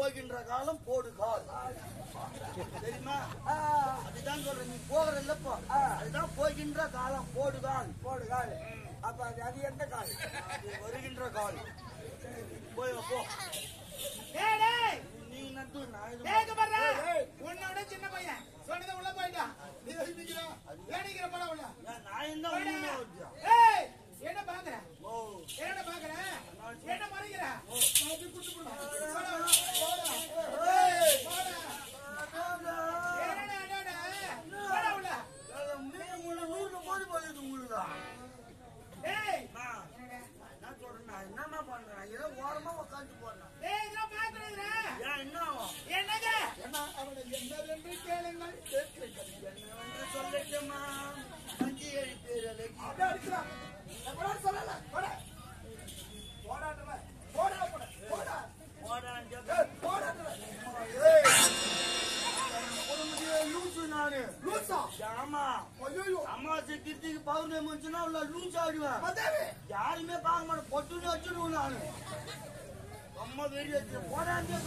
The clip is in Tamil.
போகின்ற காலம் போடு கால் தெரியுமா? அதுதான் சொல்றேன். நீ போகிற இல்லப்போ அதுதான் போகின்ற காலம் போடு கால். போடு கால். அப்ப அது எந்த கால்? அது வருகின்ற கால். போய் போ. நீ நட்டு உன்னோட சின்ன பையன் சொன்னதை உள்ள போயிட்டா. நீ வேடிக்கிற படம் உள்ள நான் தான் என்ன பாக்குற? என்ன பாக்குற? என்ன மறைக்கிற? என்னமா பண்றேன்? ஏதோ ஓரமா உட்காந்து போறேன். என்னங்க என்ன என்னவென்று கேளுங்கள். என்னவென்று சொல்லட்டுமா? அஞ்சு ஏழு பேர் அடிக்கிறான் சொல்லல. போடாட்டல போடா போட போடா அமாவாசை கிருத்திக்கு பௌர்ணமி வந்துச்சுன்னா லூஸ் ஆடுவேன். யாருமே பார்க்க மாட்டேன். பொட்டுன்னு வச்சுடுவேன் நானு. அம்மா வெறி வச்சு போடாண்டே